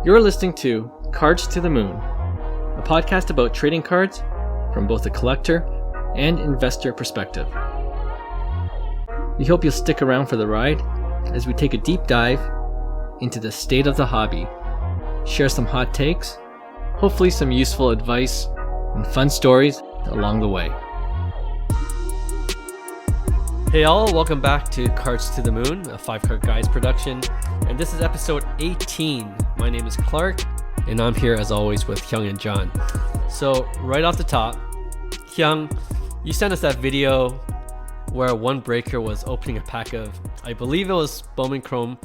You're listening to Cards to the Moon, a podcast about trading cards from both a collector and investor perspective. We hope you'll stick around for the ride as we take a deep dive into the state of the hobby, share some hot takes, hopefully some useful advice, and fun stories along the way. Hey all, welcome back to Cards to the Moon, a 5-Card Guys production, and this is episode 18. My name is Clark, and I'm here as always with Hyung and John. So right off the top, Hyung, you sent us that video where one breaker was opening a pack of, I believe it was Bowman Chrome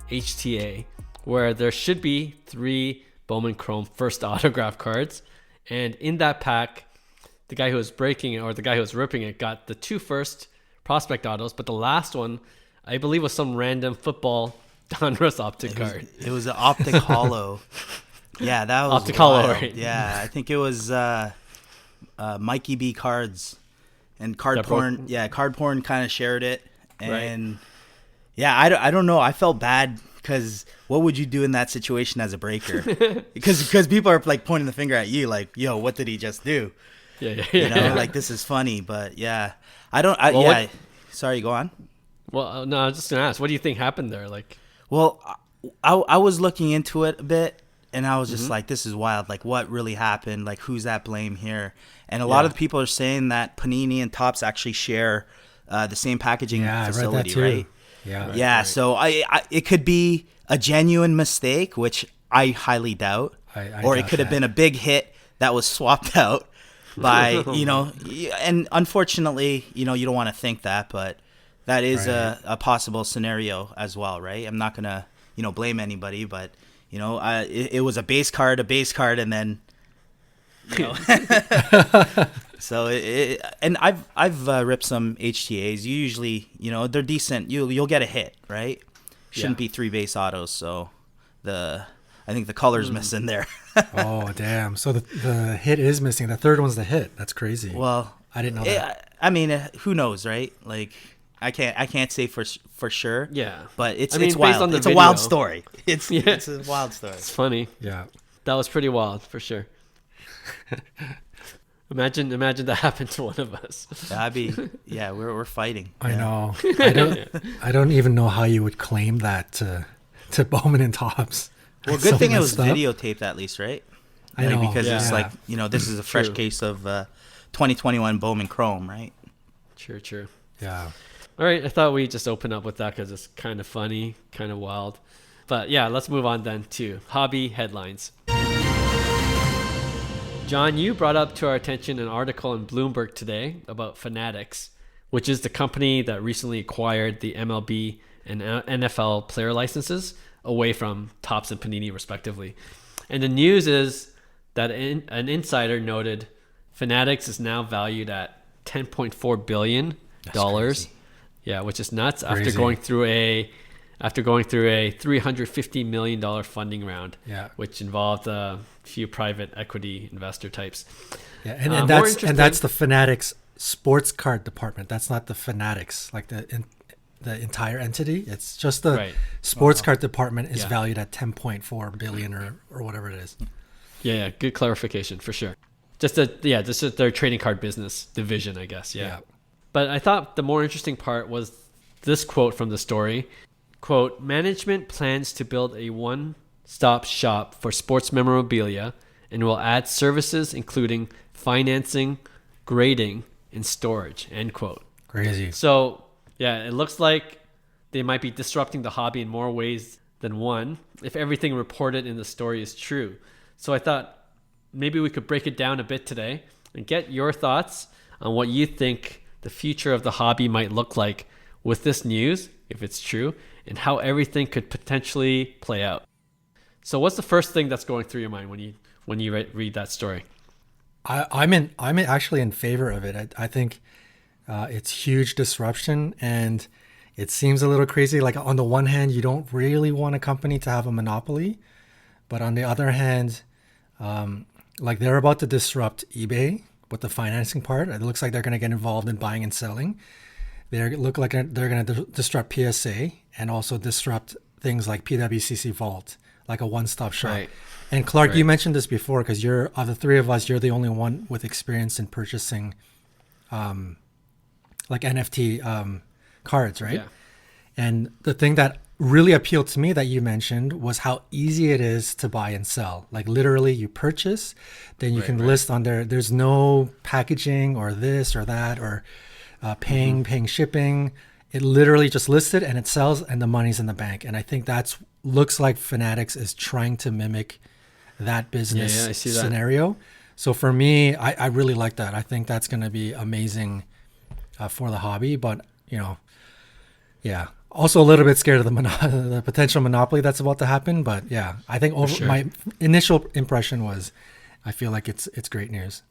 HTA, where there should be 3 Bowman Chrome first autograph cards, and in that pack, the guy who was breaking it, or the guy who was ripping it, got the 2 first prospect autos, but the last one, I believe, was some random football Donruss Optic card. It was an Optic Hollow. Yeah, that was Optic Hollow, wild. right? Yeah, I think it was Mikey B Cards and Card Porn. Yeah, Card Porn kind of shared it, and right. Yeah, I don't know. I felt bad because what would you do in that situation as a breaker? because people are like pointing the finger at you, like, "Yo, what did he just do?" Yeah. You know, like this is funny, but yeah. Sorry, go on. Well, no, I was just gonna ask, what do you think happened there? Like, well, I was looking into it a bit, and I was just like, this is wild. Like, what really happened? Like, who's at blame here? And a lot of people are saying that Panini and Topps actually share the same packaging facility, I read that too. right? Yeah. Right. So I it could be a genuine mistake, which I highly doubt, or it could have been a big hit that was swapped out. By, you know, and unfortunately, you know, you don't want to think that, but that is a possible scenario as well, right? I'm not going to, you know, blame anybody, but, you know, it was a base card, and then, you know. So, and I've ripped some HTAs. You usually, you know, they're decent. You'll get a hit, right? Shouldn't be 3 base autos, so I think the color's missing there. Oh, damn. So the hit is missing. The third one's the hit. That's crazy. Well, I didn't know that. I mean, who knows, right? Like, I can't say for sure. Yeah. But it's wild. Based on the video, a wild story. It's a wild story. It's funny. Yeah. That was pretty wild, for sure. Imagine that happened to one of us. That'd be, we're fighting. I know. I don't even know how you would claim that to Bowman and Topps. Well, good thing it was videotaped at least, right? I know. Because it's like, you know, this is a fresh case of 2021 Bowman Chrome, right? True. Yeah. All right, I thought we'd just open up with that because it's kind of funny, kind of wild. But yeah, let's move on then to hobby headlines. John, you brought up to our attention an article in Bloomberg today about Fanatics, which is the company that recently acquired the MLB and NFL player licenses away from Topps and Panini respectively. And the news is that an insider noted Fanatics is now valued at $10.4 billion. Yeah, which is nuts. After going through a $350 million funding round, which involved a few private equity investor types. Yeah, and that's the Fanatics sports card department. That's not the Fanatics, like the entire entity. It's just the sports card department is valued at 10.4 billion or whatever it is. Yeah, good clarification for sure. Just their trading card business division, I guess. Yeah. But I thought the more interesting part was this quote from the story. Quote, management plans to build a one-stop shop for sports memorabilia and will add services including financing, grading, and storage, end quote. Crazy. So yeah, it looks like they might be disrupting the hobby in more ways than one if everything reported in the story is true. So I thought maybe we could break it down a bit today and get your thoughts on what you think the future of the hobby might look like with this news, if it's true, and how everything could potentially play out. So what's the first thing that's going through your mind when you read that story? I'm actually in favor of it. I think it's huge disruption, and it seems a little crazy. Like, on the one hand, you don't really want a company to have a monopoly, but on the other hand, like, they're about to disrupt eBay with the financing part. It looks like they're going to get involved in buying and selling. They look like they're going to disrupt PSA and also disrupt things like PWCC Vault. like a one-stop shop. Right. And Clark, Right. you mentioned this before because you're of the three of us, you're the only one with experience in purchasing like NFT cards, right? Yeah. And the thing that really appealed to me that you mentioned was how easy it is to buy and sell. Like literally you purchase, then you can list on there. There's no packaging or this or that or paying shipping. It literally just listed and it sells and the money's in the bank. And I think that's looks like Fanatics is trying to mimic that business I see that. scenario. So for me, I really like that. I think that's going to be amazing for the hobby. But, yeah. Also a little bit scared of the potential monopoly that's about to happen. But yeah, I think my initial impression was I feel like it's great news.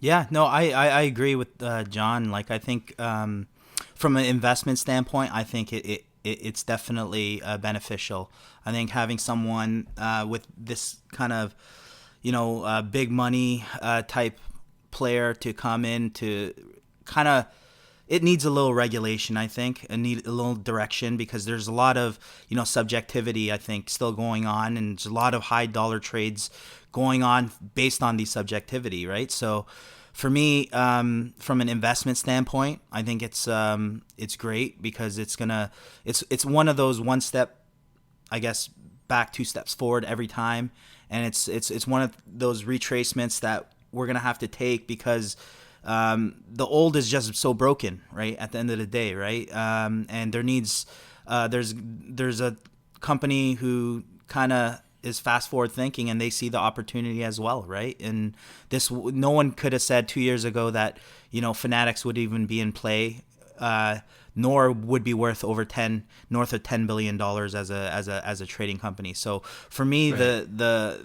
Yeah, no, I agree with John. Like, I think from an investment standpoint, I think it's definitely beneficial. I think having someone with this kind of, big money type player to come in to kind of, it needs a little regulation, I think, and need a little direction because there's a lot of, subjectivity, I think, still going on, and there's a lot of high dollar trades going on based on the subjectivity, right? So for me, from an investment standpoint, I think it's great because it's one of those one step, I guess, back 2 steps forward every time, and it's one of those retracements that we're gonna have to take because the old is just so broken, right? At the end of the day, right? And there needs there's a company who kind of is fast forward thinking and they see the opportunity as well, right? And this, no one could have said 2 years ago that Fanatics would even be in play, nor would be worth north of $10 billion as a trading company. So for me, right,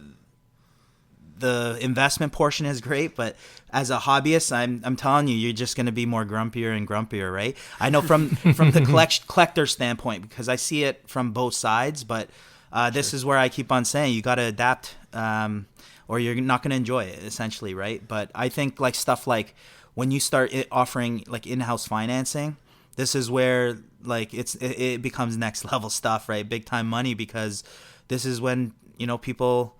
the investment portion is great, but as a hobbyist, I'm telling you, you're just going to be more grumpier and grumpier, right? I know from the collector standpoint, because I see it from both sides, but this is where I keep on saying you got to adapt, or you're not going to enjoy it, essentially, right? But I think like stuff like when you start offering like in-house financing, this is where like it becomes next level stuff, right? Big time money, because this is when people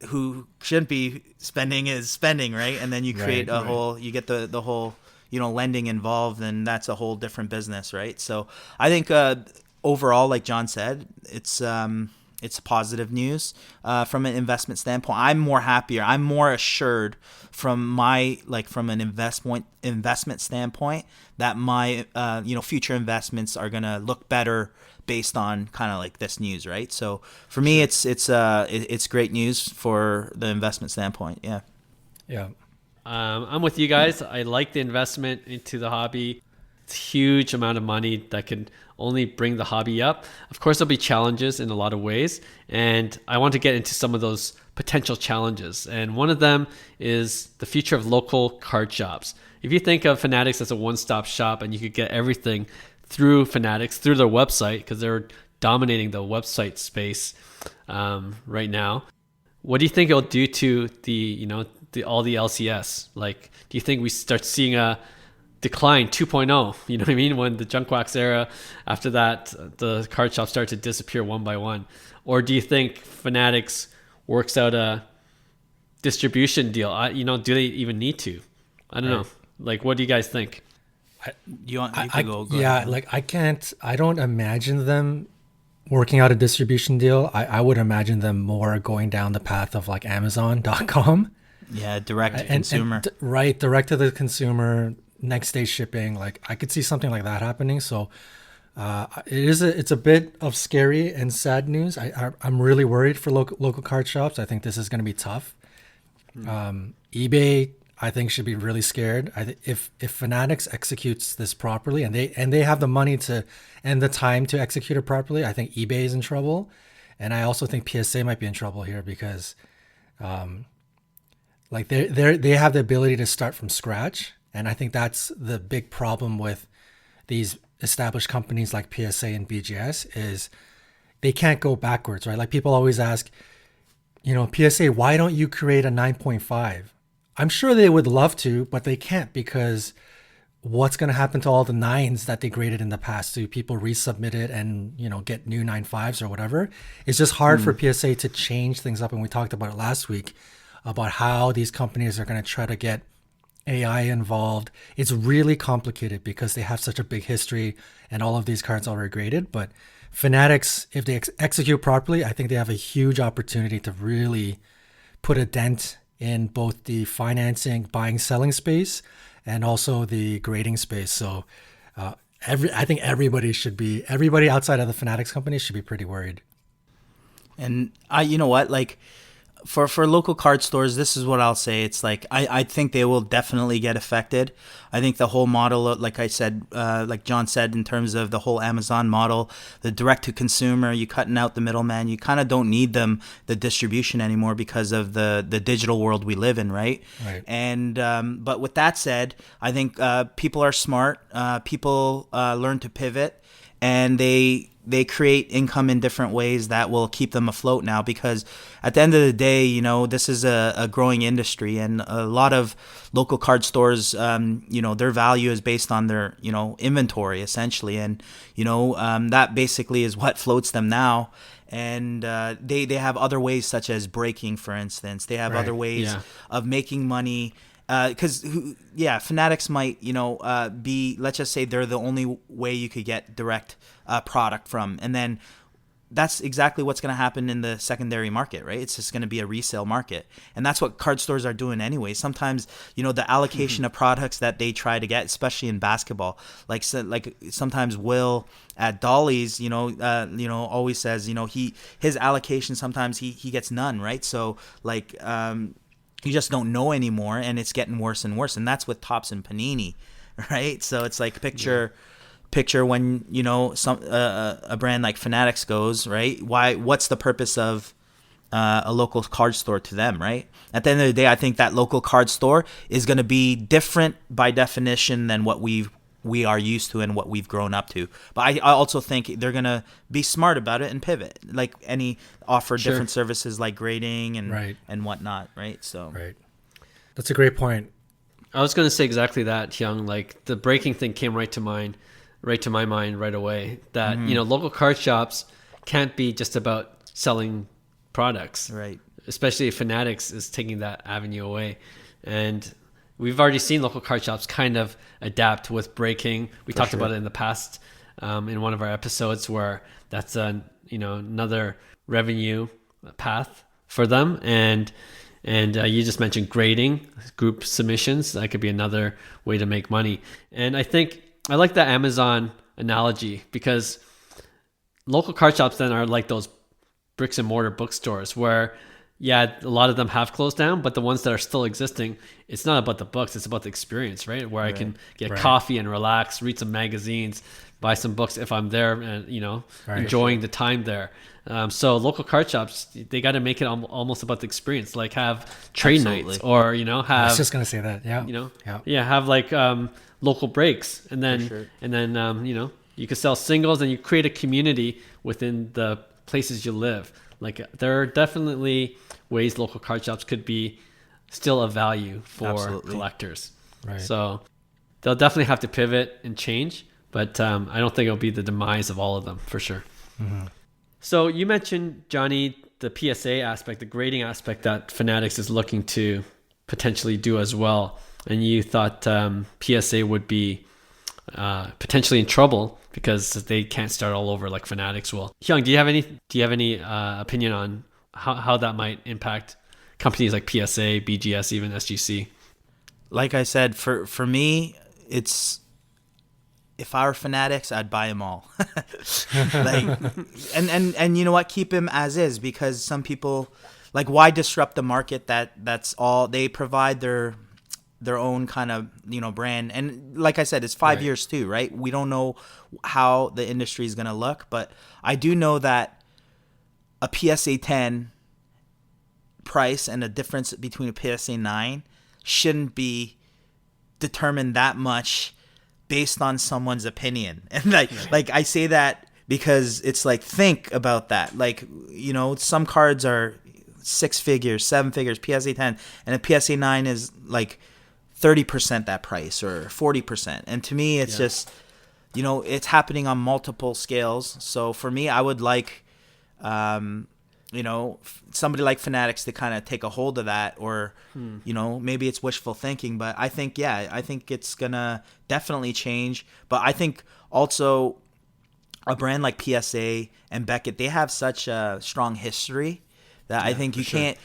who shouldn't be spending is spending, right? And then you create you get the whole lending involved, and that's a whole different business, right? So I think overall, like John said, it's positive news from an investment standpoint. I'm more assured from an investment standpoint that my future investments are gonna look better based on kind of like this news, right? So for me, it's great news for the investment standpoint. Yeah. I'm with you guys. I like the investment into the hobby. It's a huge amount of money that can only bring the hobby up. Of course, there'll be challenges in a lot of ways, and I want to get into some of those potential challenges. And one of them is the future of local card shops. If you think of Fanatics as a one-stop shop and you could get everything through Fanatics, through their website, because they're dominating the website space right now, what do you think it'll do to all the LCS? Like, do you think we start seeing a decline 2.0, you know what I mean? When the junk wax era, after that, the card shops start to disappear one by one. Or do you think Fanatics works out a distribution deal? Do they even need to? I don't know. Like, what do you guys think? Go Yeah, ahead. like I don't imagine them working out a distribution deal. I would imagine them more going down the path of like Amazon.com. Yeah, direct to consumer. Direct to the consumer, next day shipping. Like I could see something like that happening. So it's a bit of scary and sad news. I'm really worried for local card shops. I think this is going to be tough. eBay, I think, should be really scared. If Fanatics executes this properly, and they have the money and the time to execute it properly, I think eBay is in trouble, and I also think PSA might be in trouble here because, like they have the ability to start from scratch, and I think that's the big problem with these established companies like PSA and BGS is they can't go backwards, right? Like people always ask, PSA, why don't you create a 9.5? I'm sure they would love to, but they can't because what's going to happen to all the 9s that they graded in the past? Do people resubmit it and, get new 9.5s or whatever? It's just hard for PSA to change things up. And we talked about it last week about how these companies are going to try to get AI involved. It's really complicated because they have such a big history and all of these cards already graded. But Fanatics, if they execute properly, I think they have a huge opportunity to really put a dent in both the financing, buying, selling space, and also the grading space. So I think everybody outside of the Fanatics company should be pretty worried. And you know what, like for local card stores, this is what I'll say. It's like I think they will definitely get affected. I think the whole model, like I said, like John said, in terms of the whole Amazon model, the direct to consumer, you cutting out the middleman. You kind of don't need the distribution anymore because of the digital world we live in, right? Right. And but with that said, I think people are smart. People learn to pivot, and they create income in different ways that will keep them afloat now, because at the end of the day, this is a growing industry, and a lot of local card stores, their value is based on their, inventory essentially. And, that basically is what floats them now. And they have other ways, such as breaking, for instance. They have other ways of making money. Because Fanatics might, be, let's just say they're the only way you could get direct product from, and then that's exactly what's going to happen in the secondary market, right? It's just going to be a resale market, and that's what card stores are doing anyway. Sometimes, the allocation of products that they try to get, especially in basketball, like sometimes Will at Dolly's, always says, his allocation sometimes he gets none, right? So like. You just don't know anymore, and it's getting worse and worse. And that's with Topps and Panini, right? So it's like picture when some a brand like Fanatics goes, right? What's the purpose of a local card store to them, right? At the end of the day, I think that local card store is going to be different by definition than what we are used to and what we've grown up to. But I also think they're going to be smart about it and pivot, like offer different services like grading and whatnot, right? So That's a great point. I was going to say exactly that, Hyung. Like the breaking thing came right to my mind right away. That local card shops can't be just about selling products, right? Especially if Fanatics is taking that avenue away. And we've already seen local card shops kind of adapt with breaking. We talked about it in the past in one of our episodes, where that's another revenue path for them. And you just mentioned grading, group submissions. That could be another way to make money. And I think I like that Amazon analogy, because local card shops then are like those bricks and mortar bookstores where, a lot of them have closed down, but the ones that are still existing, it's not about the books, it's about the experience, right? Where I can get coffee and relax, read some magazines, buy some books if I'm there and, enjoying the time there. So local card shops, they got to make it almost about the experience, like have trade nights, or, have... I was just going to say that, have like local breaks. And then, you can sell singles, and you create a community within the places you live. Like there are definitely ways local card shops could be still a value for collectors. Right. So they'll definitely have to pivot and change, but I don't think it'll be the demise of all of them for sure. Mm-hmm. So you mentioned, Johnny, the PSA aspect, the grading aspect that Fanatics is looking to potentially do as well. And you thought PSA would be potentially in trouble because they can't start all over like Fanatics will. Hyung, do you have any opinion on how that might impact companies like PSA, BGS, even SGC? Like I said, for me, it's, if I were Fanatics, I'd buy them all. and you know what? Keep them as is, because some people, like, why disrupt the market that's all they provide their own kind of, brand. And like I said, it's 5 years too, right? We don't know how the industry is going to look, but I do know that a PSA 10 price and a difference between a PSA 9 shouldn't be determined that much based on someone's opinion. And like I say that because it's like, think about that. Like, some cards are 6 figures, 7 figures, PSA 10, and a PSA 9 is like 30% that price or 40%. And to me, it's just, it's happening on multiple scales. So for me, I would like, somebody like Fanatics to kind of take a hold of that, or, maybe it's wishful thinking, but I think it's going to definitely change. But I think also a brand like PSA and Beckett, they have such a strong history that I think you can't,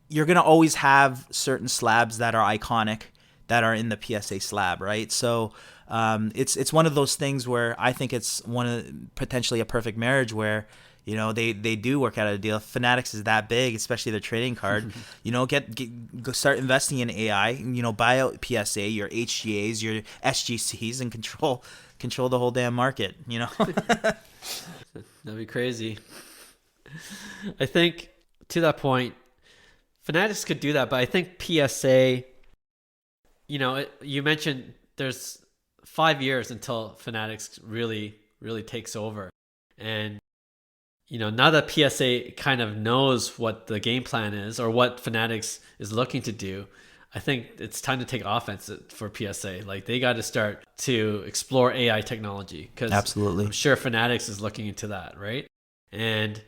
you're going to always have certain slabs that are iconic that are in the PSA slab, right? So it's one of those things where I think it's potentially a perfect marriage where, they do work out a deal. Fanatics is that big, especially their trading card. Go start investing in AI. Buy out PSA, your HGAs, your SGCs, and control the whole damn market. That'd be crazy. I think to that point, Fanatics could do that, but I think PSA. You mentioned there's 5 years until Fanatics really takes over, and now that PSA kind of knows what the game plan is or what Fanatics is looking to do, I think it's time to take offense for PSA. Like, they got to start to explore AI technology, because absolutely, I'm sure Fanatics is looking into that, right? And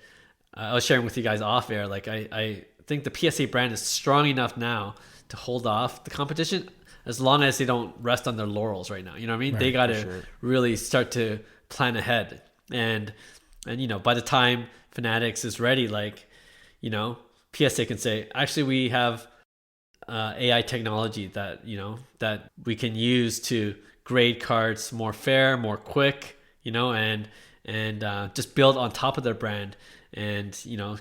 I was sharing with you guys off air, like I think the PSA brand is strong enough now to hold off the competition, as long as they don't rest on their laurels right now. You know what I mean? Right, they got to really start to plan ahead. And by the time Fanatics is ready, PSA can say, actually, we have AI technology that, that we can use to grade cards more fair, more quick, and just build on top of their brand and,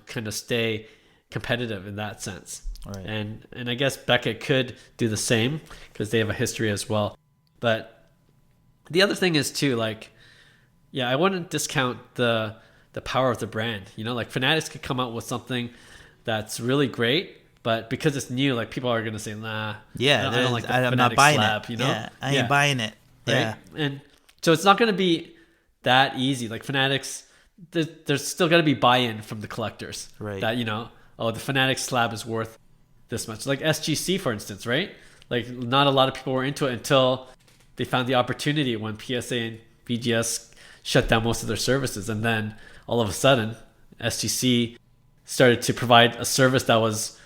kind of stay competitive in that sense. Right. And I guess Beckett could do the same because they have a history as well. But the other thing is too, I wouldn't discount the power of the brand. Fanatics could come out with something that's really great, but because it's new, people are gonna say, nah. Yeah, I don't like the I'm not Fanatics buying slab, it. Yeah, I ain't buying it. Right? Yeah, and so it's not gonna be that easy. Fanatics, there's still gonna be buy-in from the collectors. Right. That the Fanatics slab is worth this much. Like SGC, for instance, right? Not a lot of people were into it until they found the opportunity when PSA and BGS shut down most of their services, and then all of a sudden SGC started to provide a service that was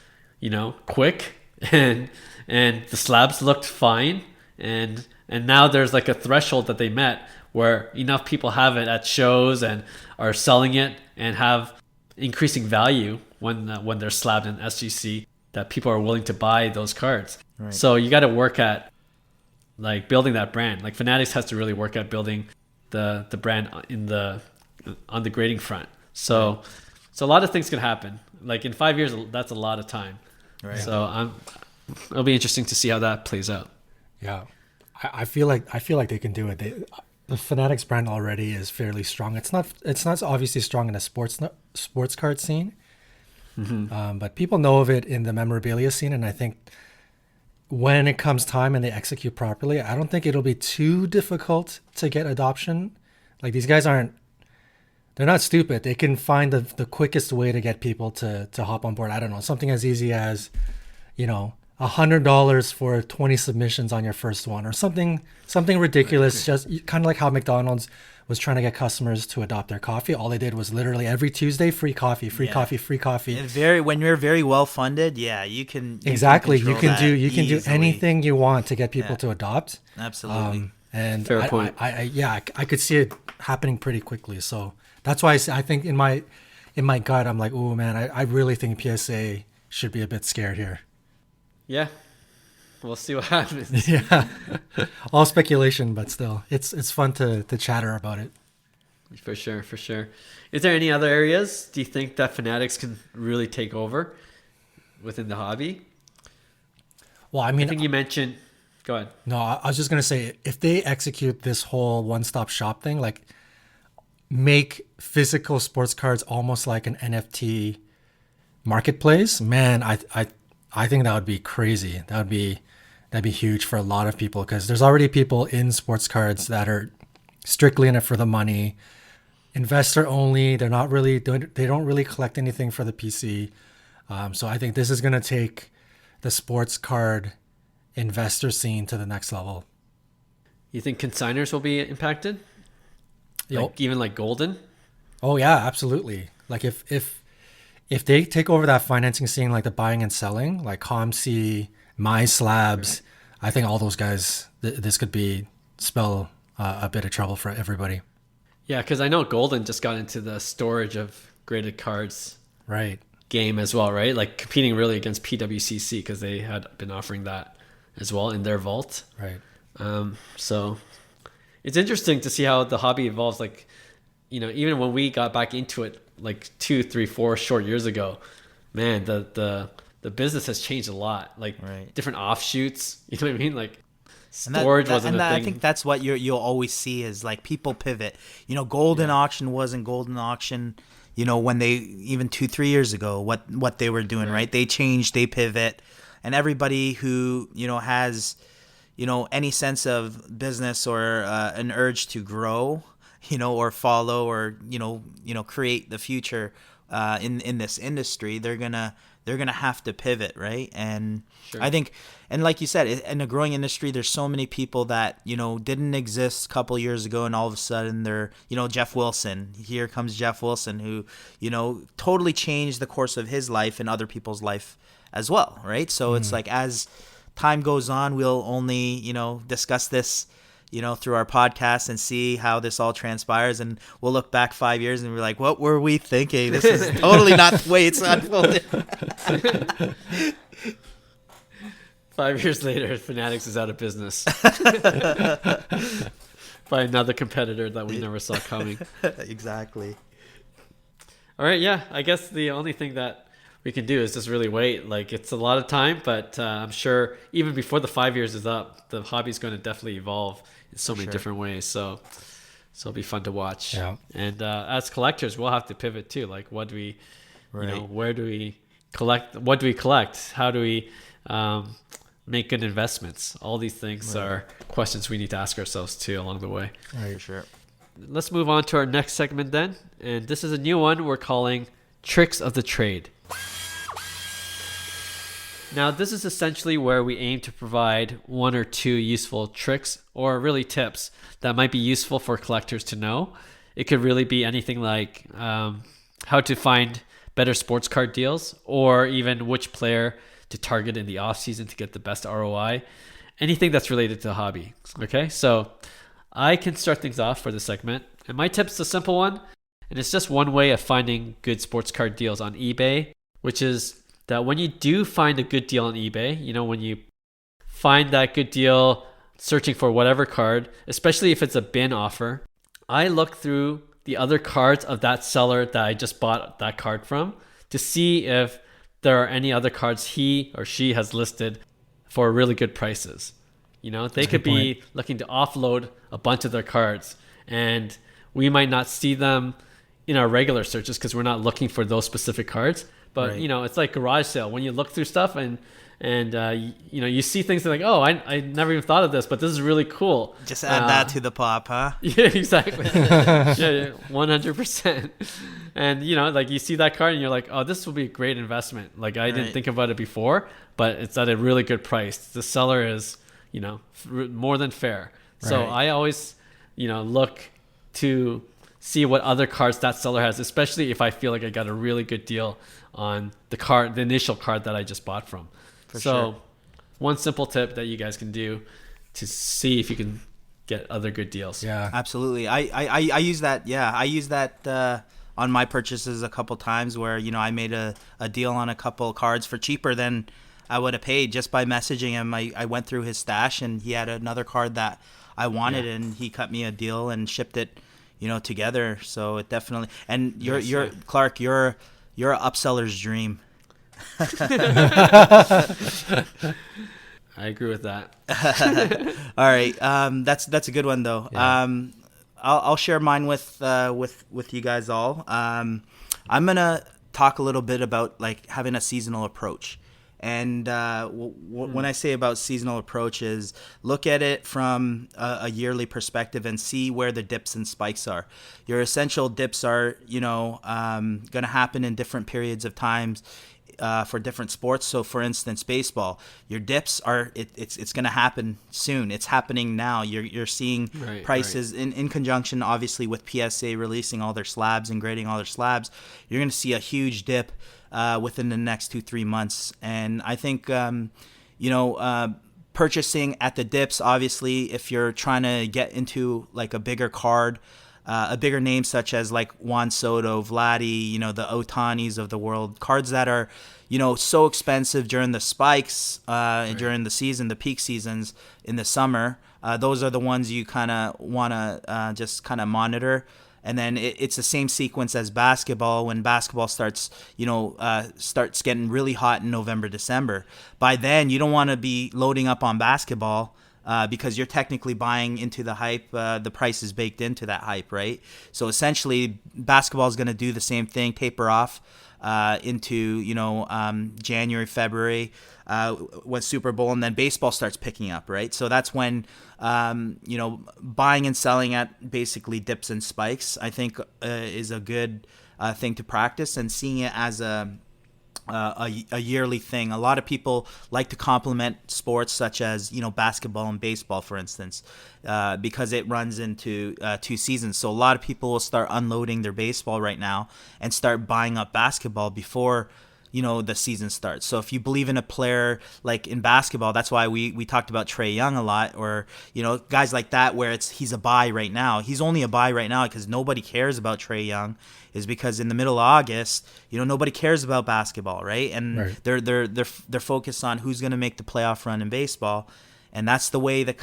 quick, and the slabs looked fine, and now there's a threshold that they met where enough people have it at shows and are selling it and have increasing value when they're slabbed in SGC, that people are willing to buy those cards. Right. So you got to work at building that brand. Fanatics has to really work at building the brand on the grading front. So a lot of things can happen. In 5 years, that's a lot of time. Right. So it'll be interesting to see how that plays out. Yeah, I feel like they can do it. The Fanatics brand already is fairly strong. It's not obviously strong in the sports card scene, but people know of it in the memorabilia scene. And I think when it comes time and they execute properly, I don't think it'll be too difficult to get adoption. These guys they're not stupid. They can find the quickest way to get people to hop on board. I don't know, something as easy as, $100 for 20 submissions on your first one, or something ridiculous. Just kind of like how McDonald's was trying to get customers to adopt their coffee. All they did was literally every Tuesday, free coffee. And when you're very well funded, you can exactly. You can do easily. Anything you want to get people to adopt. Absolutely. And fair point. I could see it happening pretty quickly. So that's why I think in my gut, I'm like, oh man, I really think PSA should be a bit scared here. Yeah, we'll see what happens. Yeah, all speculation, but still, it's fun to chatter about it. For sure. Is there any other areas do you think that Fanatics can really take over within the hobby? Well, I think you mentioned. Go ahead. No, I was just gonna say, if they execute this whole one-stop shop thing, make physical sports cards almost like an NFT marketplace, man, I think that would be crazy. That'd be huge for a lot of people, because there's already people in sports cards that are strictly in it for the money, investor only. They don't really collect anything for the PC. So I think this is going to take the sports card investor scene to the next level. You think consigners will be impacted? Like, even like Golden? Oh yeah, absolutely. Like if they take over that financing scene, like the buying and selling, like ComC, My Slabs, I think all those guys, this could be spell a bit of trouble for everybody. Yeah, because I know Golden just got into the storage of graded cards Right. game as well, right? Like competing really against PWCC because they had been offering that as well in their vault. Right. So it's interesting to see how the hobby evolves. Like, even when we got back into it, like 2, 3, 4 short years ago, man, the business has changed a lot. Like different offshoots, you know what I mean? Like storage wasn't a thing. I think that's what you'll always see is like people pivot. Golden auction wasn't golden auction. When they even 2-3 years ago, what they were doing, right? They changed, they pivot, and everybody who has any sense of business or an urge to grow, or follow or create the future in this industry, they're gonna have to pivot, right? And I think, and like you said, in a growing industry, there's so many people that didn't exist a couple years ago, and all of a sudden they're Jeff Wilson. Here comes Jeff Wilson, who totally changed the course of his life and other people's life as well, right? So it's like as time goes on, we'll only discuss this through our podcast and see how this all transpires, and we'll look back 5 years and we're like, what were we thinking? This is totally not the way it's unfolded. 5 years later, Fanatics is out of business by another competitor that we never saw coming. Exactly. All right, yeah, I guess the only thing that we can do is just really wait. Like, it's a lot of time, but I'm sure even before the 5 years is up, the hobby's going to definitely evolve in so many different ways. So it'll be fun to watch. Yeah. And as collectors, we'll have to pivot too. Like, what do we, where do we collect? What do we collect? How do we make good investments? All these things are questions we need to ask ourselves too along the way. Right. For sure. Let's move on to our next segment then. And this is a new one we're calling Tricks of the Trade. Now, this is essentially where we aim to provide 1 or 2 useful tricks or really tips that might be useful for collectors to know. It could really be anything like how to find better sports card deals, or even which player to target in the off season to get the best ROI. Anything that's related to the hobby. Okay, so I can start things off for this segment. And my tip is a simple one. And it's just one way of finding good sports card deals on eBay, which is that when you do find a good deal on eBay, when you find that good deal searching for whatever card, especially if it's a bin offer, I look through the other cards of that seller that I just bought that card from to see if there are any other cards he or she has listed for really good prices. They could be looking to offload a bunch of their cards, and we might not see them in our regular searches because we're not looking for those specific cards. But it's like garage sale. When you look through stuff and you see things that like, oh, I never even thought of this, but this is really cool. Just add that to the pop, huh? Yeah, exactly. Yeah, 100%. And like you see that card and you're like, oh, this will be a great investment. Like I didn't think about it before, but it's at a really good price. The seller is more than fair. So I always look to see what other cards that seller has, especially if I feel like I got a really good deal on the initial card that I just bought from. So one simple tip that you guys can do to see if you can get other good deals. Yeah, absolutely. I use that. Yeah, I use that on my purchases a couple times where I made a deal on a couple cards for cheaper than I would have paid just by messaging him. I went through his stash and he had another card that I wanted, and he cut me a deal and shipped it together. So it definitely, and you're Clark, you're an upseller's dream. I agree with that. All right. That's a good one though. Yeah. I'll share mine with you guys all. I'm gonna talk a little bit about like having a seasonal approach. And when I say about seasonal approach is look at it from a yearly perspective and see where the dips and spikes are. Your essential dips are, going to happen in different periods of times for different sports. So for instance, baseball, your dips are it's going to happen soon. It's happening now. You're seeing prices in conjunction, obviously, with PSA releasing all their slabs and grading all their slabs. You're going to see a huge dip within the next 2-3 months. And I think purchasing at the dips, obviously, if you're trying to get into like a bigger card, a bigger name such as like Juan Soto, Vladdy, the Otanis of the world, cards that are, so expensive during the spikes, during the season, the peak seasons in the summer. Those are the ones you kind of want to just kind of monitor. And then it's the same sequence as basketball. When basketball starts getting really hot in November, December. By then, you don't want to be loading up on basketball because you're technically buying into the hype. The price is baked into that hype, right? So essentially, basketball is going to do the same thing, taper off into January, February with Super Bowl, and then baseball starts picking up, right? So that's when buying and selling at basically dips and spikes, I think, is a good thing to practice, and seeing it as a yearly thing. A lot of people like to complement sports such as basketball and baseball, for instance, because it runs into 2 seasons. So a lot of people will start unloading their baseball right now and start buying up basketball before the season starts. So if you believe in a player, like in basketball, that's why we talked about Trae Young a lot, or guys like that, where he's a buy right now. He's only a buy right now because nobody cares about Trae Young, is because in the middle of August, nobody cares about basketball, right? And they're focused on who's going to make the playoff run in baseball, and that's the way the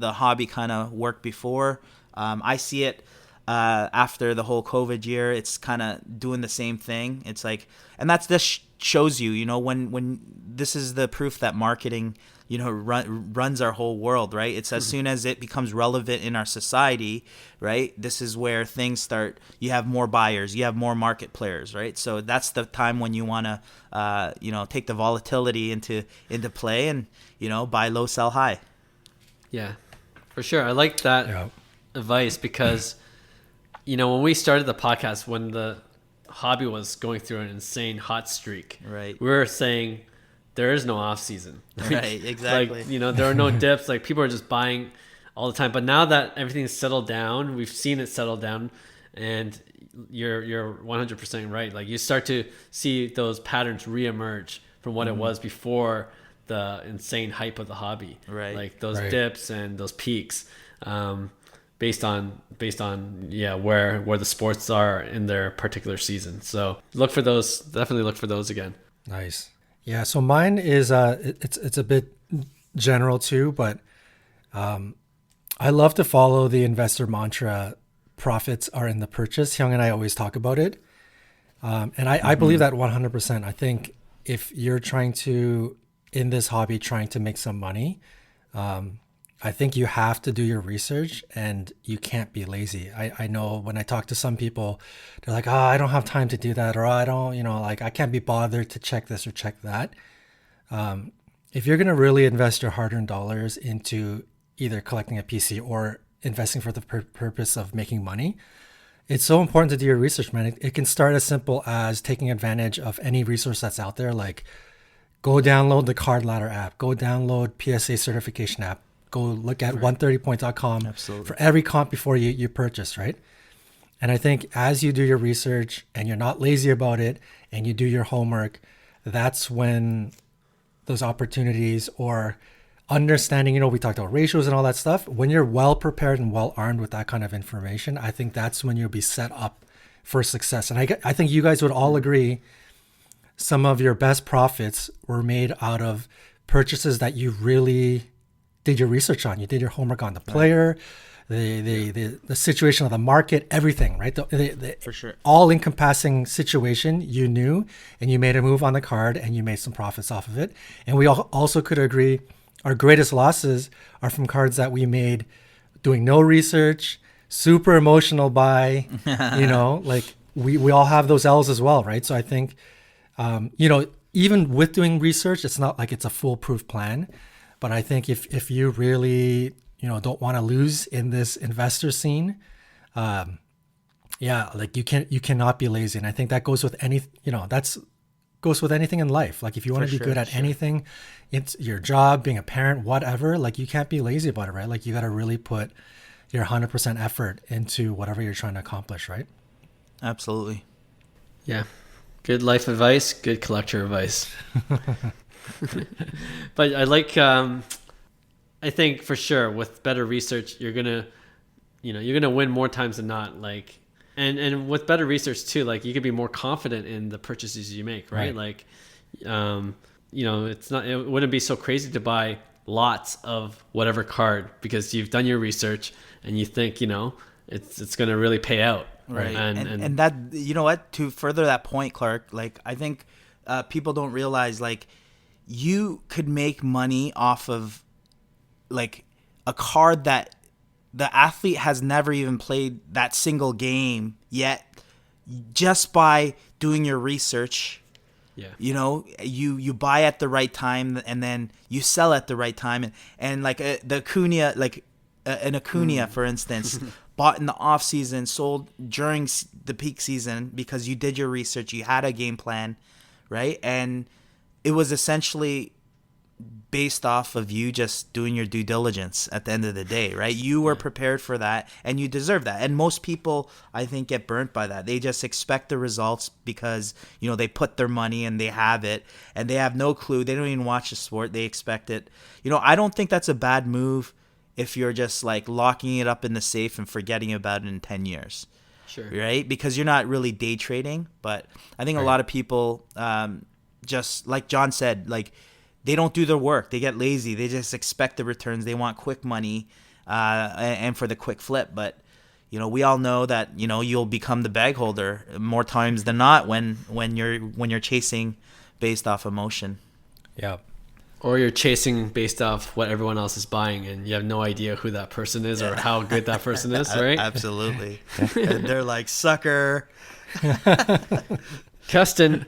hobby kind of worked before. I see it after the whole COVID year. It's kind of doing the same thing. It's like, and that's just shows you, when this is the proof that marketing, runs our whole world, right? It's as soon as it becomes relevant in our society, right? This is where things start. You have more buyers, you have more market players, right? So that's the time when you want to, take the volatility into play and, buy low, sell high. Yeah, for sure. I like that advice because, when we started the podcast, when the hobby was going through an insane hot streak, right? We were saying there is no off season, right? Exactly. There are no dips. Like, people are just buying all the time. But now that everything's settled down, we've seen it settle down, and you're 100% right. Like, you start to see those patterns reemerge from what it was before the insane hype of the hobby, right? Like those dips and those peaks. Based on where the sports are in their particular season. So definitely look for those again. Nice. Yeah, so mine is it's a bit general too, but I love to follow the investor mantra, profits are in the purchase. Hyung and I always talk about it. And I believe that 100%. I think if you're in this hobby trying to make some money, I think you have to do your research and you can't be lazy. I know when I talk to some people, they're like, I don't have time to do that. Or I don't, I can't be bothered to check this or check that. If you're going to really invest your hard-earned dollars into either collecting a PC or investing for the purpose of making money, it's so important to do your research, man. It can start as simple as taking advantage of any resource that's out there. Like, go download the Card Ladder app, go download PSA certification app, go look at 130point.com for every comp before you purchase, right? And I think as you do your research and you're not lazy about it and you do your homework, that's when those opportunities or understanding, we talked about ratios and all that stuff. When you're well prepared and well armed with that kind of information, I think that's when you'll be set up for success. And I think you guys would all agree some of your best profits were made out of purchases that you really did your research on. You did your homework on the player, the situation of the market, everything, right? The for sure, all encompassing situation you knew, and you made a move on the card and you made some profits off of it. And we also could agree our greatest losses are from cards that we made doing no research, super emotional buy, like we all have those L's as well, right? So I think, even with doing research, it's not like it's a foolproof plan. But I think if you really, don't want to lose in this investor scene, like you cannot be lazy. And I think that goes with any, that's goes with anything in life. Like if you want to be good at anything, it's your job, being a parent, whatever, like you can't be lazy about it, right? Like you got to really put your 100% effort into whatever you're trying to accomplish, right? Absolutely. Yeah. Good life advice, good collector advice. But I like, I think for sure with better research, you're going to win more times than not. Like, and with better research too, like you could be more confident in the purchases you make, right? Like, it wouldn't be so crazy to buy lots of whatever card because you've done your research and you think, it's going to really pay out. Right. And that, you know what, to further that point, Clark, like I think people don't realize like you could make money off of like a card that the athlete has never even played that single game yet, just by doing your research. Yeah. You buy at the right time and then you sell at the right time. And like the Acuna, like an Acuna, for instance, bought in the off season, sold during the peak season because you did your research, you had a game plan, right? And it was essentially based off of you just doing your due diligence at the end of the day, right? You were prepared for that and you deserve that. And most people, I think, get burnt by that. They just expect the results because, they put their money and they have it and they have no clue. They don't even watch the sport. They expect it. I don't think that's a bad move if you're just like locking it up in the safe and forgetting about it in 10 years. Sure. Right? Because you're not really day trading. But I think a lot of people, just like John said, like, they don't do their work. They get lazy. They just expect the returns. They want quick money and for the quick flip. But, we all know that, you'll become the bag holder more times than not when you're chasing based off emotion. Yeah. Or you're chasing based off what everyone else is buying and you have no idea who that person is or how good that person is, right? Absolutely. And they're like, sucker. Keston.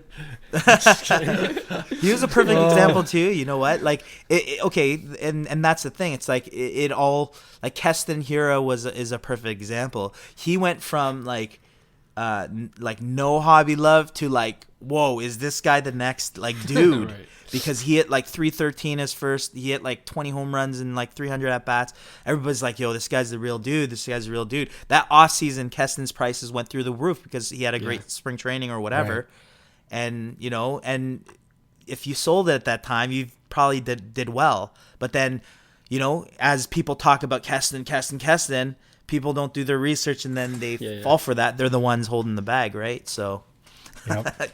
He was a perfect example too. You know what? Like, okay, and that's the thing. It's like it all, like Keston Herro is a perfect example. He went from like no hobby love to like, whoa, is this guy the next like dude? Right. Because he hit like 313 his first. He hit like 20 home runs and like 300 at bats. Everybody's like, yo, this guy's the real dude. This guy's the real dude. That off season, Keston's prices went through the roof because he had a great spring training or whatever. Right. And, and if you sold it at that time, you probably did well. But then, as people talk about Keston, people don't do their research and then they fall for that. They're the ones holding the bag, right? So,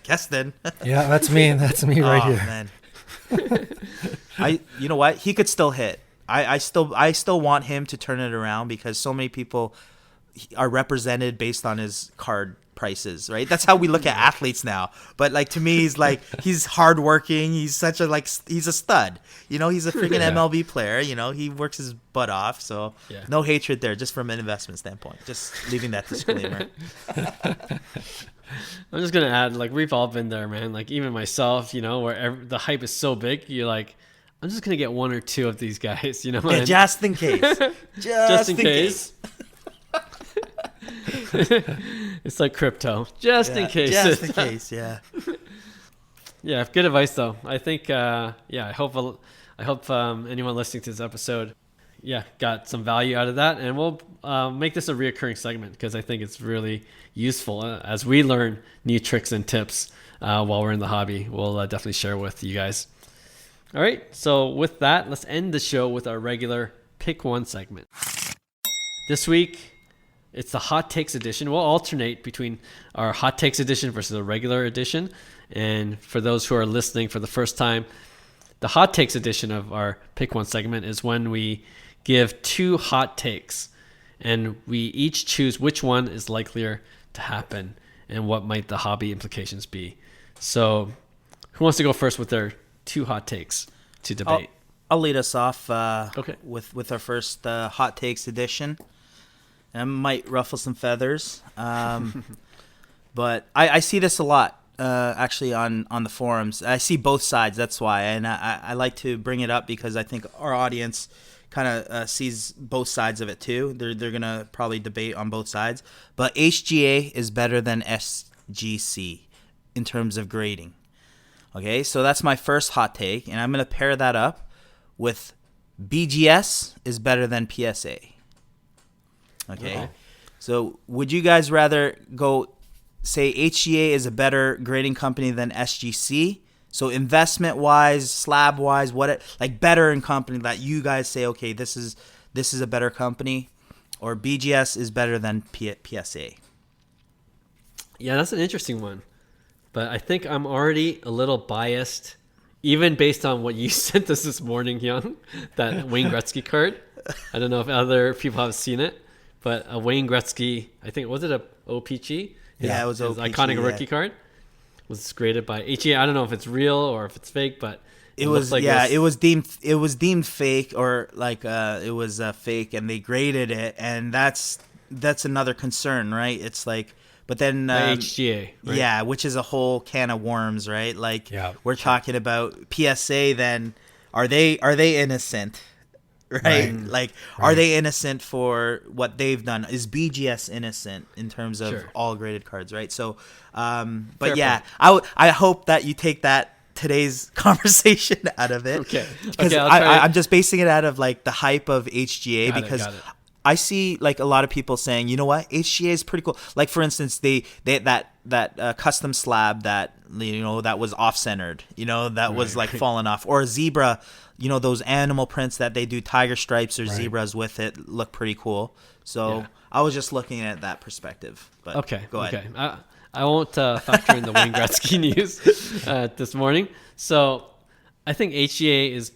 Keston. Yeah, that's me. That's me right here. Man. You know what? He could still hit. I still want him to turn it around because so many people are represented based on his card prices, right? That's how we look at athletes now. But like to me, he's hardworking. He's such he's a stud. He's a freaking MLB player. He works his butt off. So no hatred there, just from an investment standpoint. Just leaving that disclaimer. I'm just gonna add, like we've all been there, man. Like even myself, where the hype is so big, you're like, I'm just gonna get one or two of these guys, Yeah, just in case. Just in case. It's like crypto, just in case. Just in case, yeah. Yeah, good advice though. I think, I hope anyone listening to this episode, got some value out of that, and we'll make this a reoccurring segment because I think it's really useful as we learn new tricks and tips while we're in the hobby. We'll definitely share with you guys. All right, so with that, let's end the show with our regular Pick One segment. This week, it's the Hot Takes edition. We'll alternate between our Hot Takes edition versus a regular edition. And for those who are listening for the first time, the Hot Takes edition of our Pick One segment is when we give two hot takes. And we each choose which one is likelier to happen and what might the hobby implications be. So who wants to go first with their two hot takes to debate? I'll lead us off with our first Hot Takes edition. I might ruffle some feathers, but I see this a lot actually on the forums. I see both sides, that's why, and I like to bring it up because I think our audience kind of sees both sides of it too. They're gonna probably debate on both sides, but HGA is better than SGC in terms of grading. Okay, so that's my first hot take, and I'm going to pair that up with BGS is better than PSA. Okay, Wow. So would you guys rather go say HGA is a better grading company than SGC? So investment wise, slab wise, like better in company that you guys say, okay, this is a better company, or BGS is better than PSA. Yeah, that's an interesting one. But I think I'm already a little biased, even based on what you sent us this morning, Hyung, that Wayne Gretzky card. I don't know if other people have seen it, but a Wayne Gretzky, I think, was it a OPG? Yeah, it was his OPG, iconic rookie card was graded by HGA. I don't know if it's real or if it's fake, but it was like it was deemed fake, or like it was fake, and they graded it, and that's another concern, right? It's like, but then HGA, right? Yeah, which is a whole can of worms, right? Like we're talking about PSA. Then are they innocent? Right? Like, are they innocent for what they've done? Is BGS innocent in terms of all graded cards, right? So, but Fair point. I hope that you take today's conversation out of it. Okay. Because I'm just basing it out of like the hype of HGA, because Got it. I see like a lot of people saying, you know what, HGA is pretty cool. Like, for instance, they that custom slab that, you know, that was off centered, you know, that was like falling off, or a zebra. You know, those animal prints that they do, tiger stripes or zebras with it, look pretty cool. So I was just looking at that perspective. But go ahead. Okay. I won't factor in the Wayne Gretzky news this morning. So I think HGA is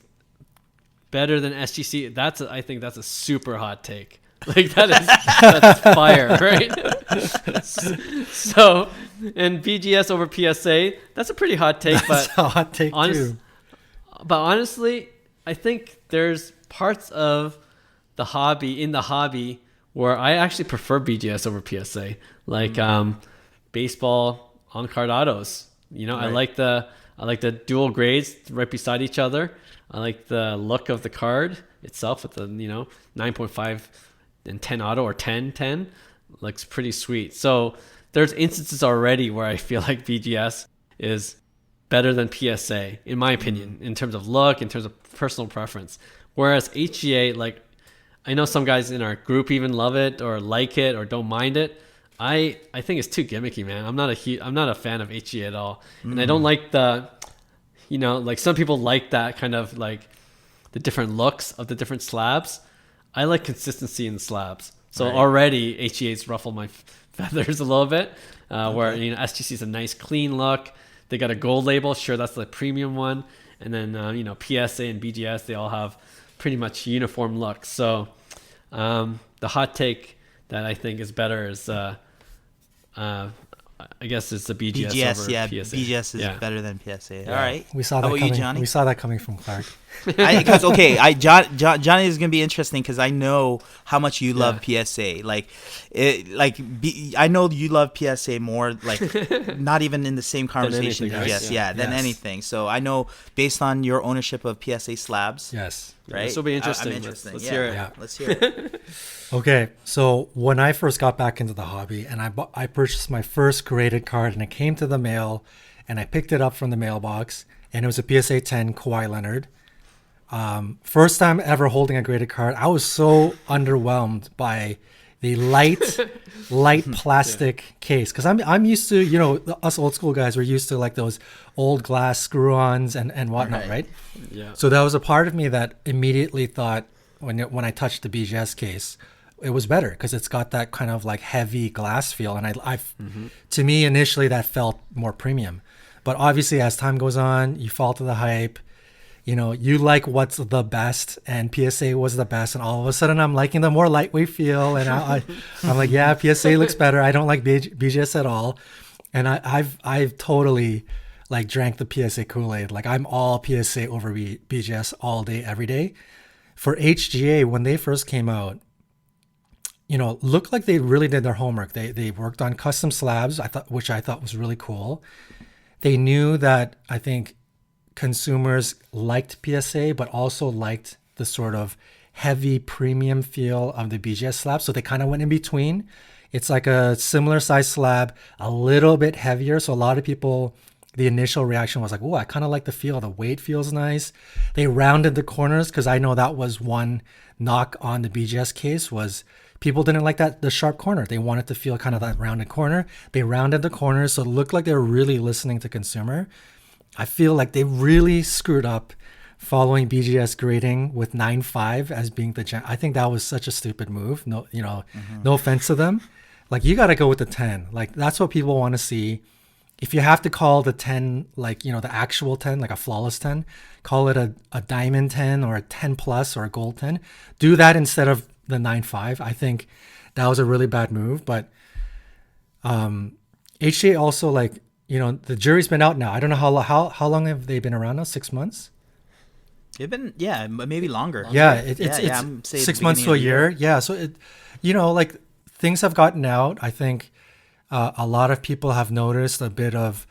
better than SGC. I think that's a super hot take. Like that's fire, right? So, and BGS over PSA, that's a pretty hot take. That's but a hot take too. But honestly, I think there's parts of the hobby where I actually prefer BGS over PSA, like baseball on-card autos. You know, I like the dual grades right beside each other. I like the look of the card itself with the 9.5 and 10 auto, or 10 looks pretty sweet. So there's instances already where I feel like BGS is better than PSA, in my opinion, in terms of look, in terms of personal preference. Whereas HGA, like, I know some guys in our group even love it or like it or don't mind it. I think it's too gimmicky, man. I'm not a fan of HGA at all, and I don't like the, like some people like that kind of like the different looks of the different slabs. I like consistency in the slabs. So already HGA's ruffled my feathers a little bit. Where SGC is a nice clean look. They got a gold label. Sure, that's the premium one. And then, PSA and BGS, they all have pretty much uniform looks. So the hot take that I think is better is, I guess it's the BGS over PSA. BGS is better than PSA. Yeah. All right. We saw that coming. Johnny? We saw that coming from Clark. Johnny is going to be interesting because I know how much you love PSA. I know you love PSA more, like not even in the same conversation as than anything. So I know based on your ownership of PSA slabs. Yes. Right. This will be interesting. Let's hear it. Yeah. Let's hear it. Okay, so when I first got back into the hobby and I purchased my first graded card, and it came to the mail, and I picked it up from the mailbox, and it was a PSA 10 Kawhi Leonard. First time ever holding a graded card. I was so underwhelmed by the light plastic case, because I'm used to, us old school guys, we're used to like those old glass screw-ons and whatnot, right? Yeah. So that was a part of me that immediately thought, when I touched the BGS case, it was better because it's got that kind of like heavy glass feel, and to me initially that felt more premium. But obviously as time goes on, you fall to the hype. You like what's the best, and PSA was the best, and all of a sudden I'm liking the more lightweight feel, and I'm like, yeah, PSA looks better. I don't like BGS at all, and I've totally like drank the PSA Kool-Aid. Like I'm all PSA over BGS all day, every day. For HGA, when they first came out, looked like they really did their homework. They worked on custom slabs, which I thought was really cool. They knew that I think consumers liked PSA, but also liked the sort of heavy premium feel of the BGS slab. So they kind of went in between. It's like a similar size slab, a little bit heavier. So a lot of people, the initial reaction was like, oh, I kind of like the feel. The weight feels nice. They rounded the corners, because I know that was one knock on the BGS case, was people didn't like the sharp corner. They wanted to feel kind of that rounded corner. They rounded the corners, so it looked like they were really listening to consumer. I feel like they really screwed up following BGS grading with 9.5 as being I think that was such a stupid move. No, no offense to them. Like, you got to go with the 10. Like, that's what people want to see. If you have to call the 10, like, the actual 10, like a flawless 10, call it a diamond 10 or a 10 plus or a gold 10. Do that instead of the 9.5. I think that was a really bad move. But HGA also, like, the jury's been out now. I don't know how long have they been around now? 6 months? They've been, maybe longer. Yeah, it's 6 months to a year. Yeah, so like, things have gotten out. I think a lot of people have noticed a bit of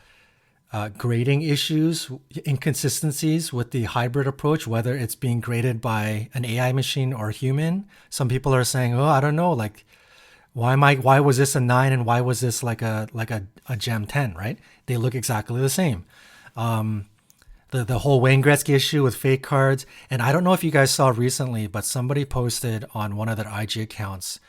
grading issues, inconsistencies with the hybrid approach, whether it's being graded by an AI machine or human. Some people are saying, oh, I don't know, like, why was this a 9 and why was this like a gem 10, right? They look exactly the same. The whole Wayne Gretzky issue with fake cards. And I don't know if you guys saw recently, but somebody posted on one of their IG accounts,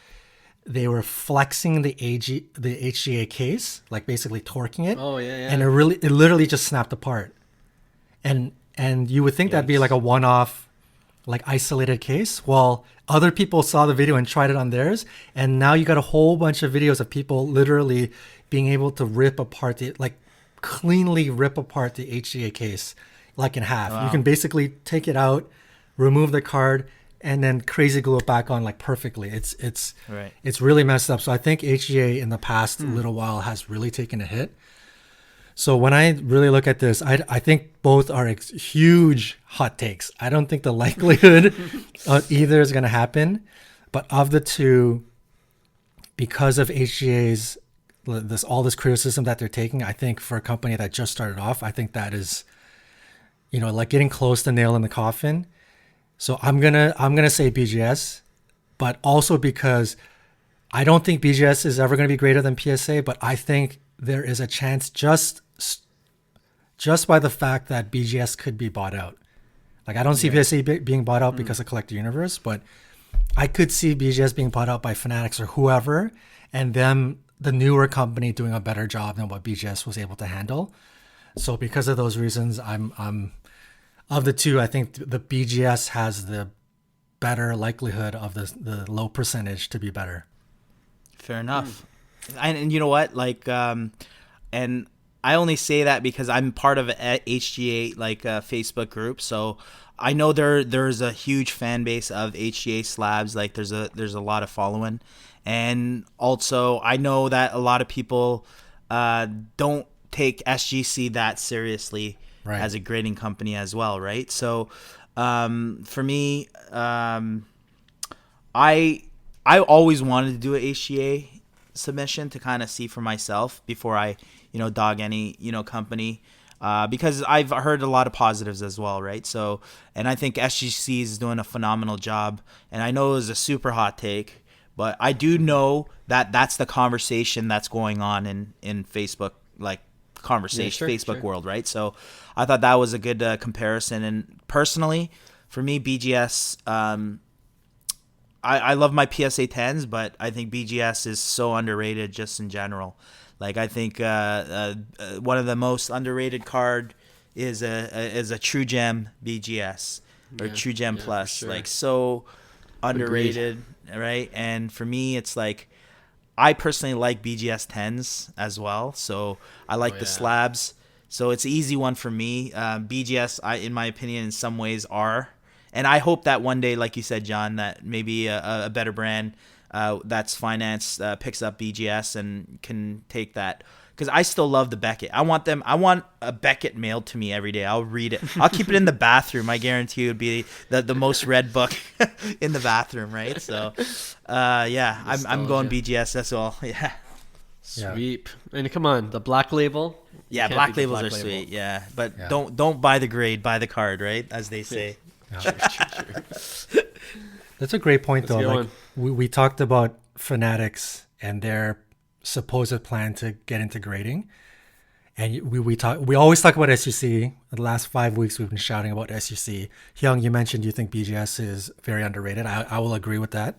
they were flexing the HGA case, like basically torquing it. Oh, yeah. And it literally just snapped apart. And you would think that'd be like a one-off, like isolated case. Well, other people saw the video and tried it on theirs. And now you got a whole bunch of videos of people literally being able to cleanly rip apart the HGA case, like in half. Wow. You can basically take it out, remove the card, and then crazy glue it back on like perfectly. It's right. It's really messed up. So I think HGA in the past little while has really taken a hit. So when I really look at this, I think both are huge hot takes. I don't think the likelihood of either is going to happen. But of the two, because of HGA's all this criticism that they're taking, I think for a company that just started off, I think that is, like getting close to nail in the coffin. So I'm gonna say BGS, but also because I don't think BGS is ever going to be greater than PSA, but I think there is a chance just by the fact that BGS could be bought out. Like, I don't see PSA being bought out because of Collector Universe, but I could see BGS being bought out by Fanatics or whoever, and them, the newer company, doing a better job than what BGS was able to handle. So because of those reasons, I'm of the two, I think the BGS has the better likelihood of the low percentage to be better. Fair enough. And you know what? Like, and I only say that because I'm part of a HGA Facebook group, so I know there's a huge fan base of HGA slabs. Like, there's a lot of following, and also I know that a lot of people don't take SGC that seriously. Right. As a grading company as well, right? So for me, I always wanted to do an HGA submission to kind of see for myself before I dog any company, because I've heard a lot of positives as well, right? So, and I think SGC is doing a phenomenal job, and I know it was a super hot take, but I do know that that's the conversation that's going on in Facebook, like, conversation, Facebook world, right? So I thought that was a good comparison. And personally, for me, BGS, I love my PSA 10s, but I think BGS is so underrated just in general. Like, I think one of the most underrated card is a True Gem BGS or True Gem Plus. Sure. Like, so underrated, right? And for me, it's like, I personally like BGS 10s as well, so I like the slabs. So it's an easy one for me. BGS, in my opinion, in some ways are. And I hope that one day, like you said, John, that maybe a better brand that's financed picks up BGS and can take that. Because I still love the Beckett. I want a Beckett mailed to me every day. I'll read it. I'll keep it in the bathroom. I guarantee it would be the most read book in the bathroom, right? So, I'm going BGS as well. Yeah. Sweep. And come on, the black label. Yeah, black labels are sweet. Yeah, but don't buy the grade, buy the card, right? As they say. True. That's a great point, though. Like, we talked about Fanatics and their supposed plan to get into grading, And we always talk about SUC. The last 5 weeks we've been shouting about SUC. Hyung, you mentioned you think BGS is very underrated. I will agree with that.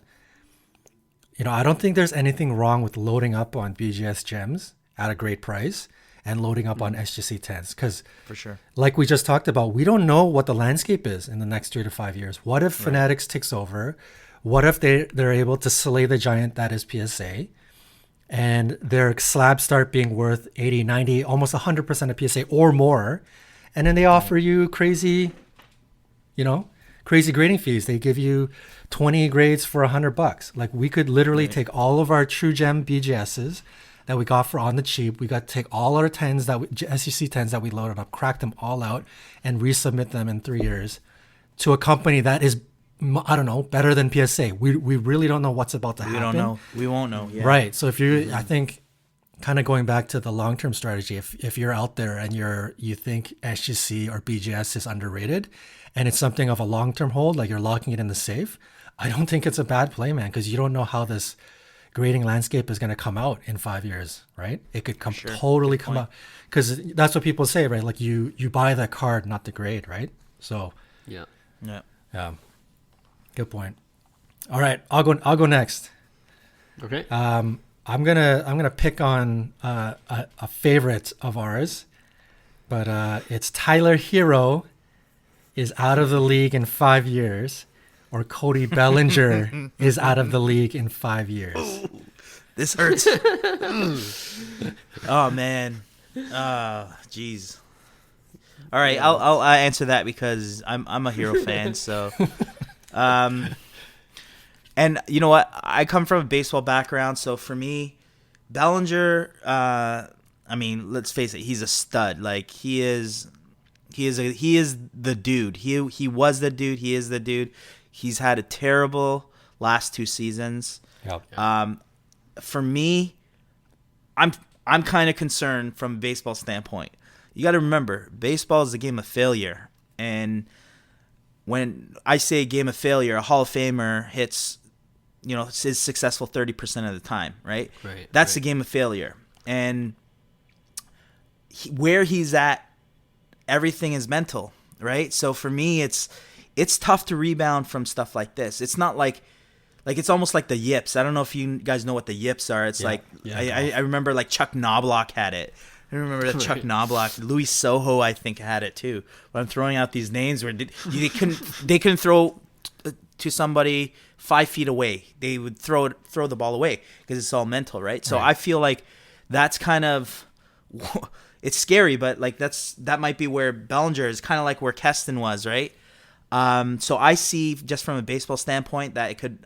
I don't think there's anything wrong with loading up on BGS gems at a great price and loading up on SGC 10s, because For sure. like we just talked about, we don't know what the landscape is in the next 3 to 5 years. What if Fanatics takes over? What if they're able to slay the giant that is PSA, and their slabs start being worth 80, 90, almost 100% of PSA or more, and then they offer you crazy grading fees. They give you 20 grades for $100. Like, we could literally take all of our true gem BGSs that we got for on the cheap. We got to take all our 10s SEC 10s that we loaded up, crack them all out, and resubmit them in 3 years to a company that is, I don't know, better than PSA. We really don't know what's about to happen. We don't know. We won't know. Yeah. Right. So if I think, kind of going back to the long-term strategy, if you're out there and you think SGC or BGS is underrated, and it's something of a long-term hold, like you're locking it in the safe, I don't think it's a bad play, man, because you don't know how this grading landscape is going to come out in 5 years, right? It could totally come out, because that's what people say, right? Like you buy the card, not the grade, right? So Yeah. Good point. All right, I'll go next. Okay. I'm gonna pick on a favorite of ours, but it's Tyler Herro is out of the league in 5 years, or Cody Bellinger is out of the league in 5 years. Ooh, this hurts. Oh man. Jeez. All right, I'll answer that because I'm a Herro fan. So, and you know what? I come from a baseball background, so for me, Bellinger. I mean, let's face it, he's a stud. Like he is the dude. He was the dude. He is the dude. He's had a terrible last 2 seasons. Yep. For me, I'm kind of concerned from a baseball standpoint. You got to remember, baseball is a game of failure, and when I say game of failure, a Hall of Famer hits, is successful 30% of the time, right? Right. That's a game of failure, and where he's at, everything is mental, right? So for me, it's tough to rebound from stuff like this. It's not like it's almost like the yips. I don't know if you guys know what the yips are. It's I remember like Chuck Knobloch had it. I remember that Chuck Knobloch, Louis Soho, I think, had it too. But I'm throwing out these names where they couldn't throw to somebody 5 feet away. They would throw the ball away because it's all mental, right? So I feel like that's kind of, it's scary, but like that might be where Bellinger is, kind of like where Keston was, right? So I see, just from a baseball standpoint, that it could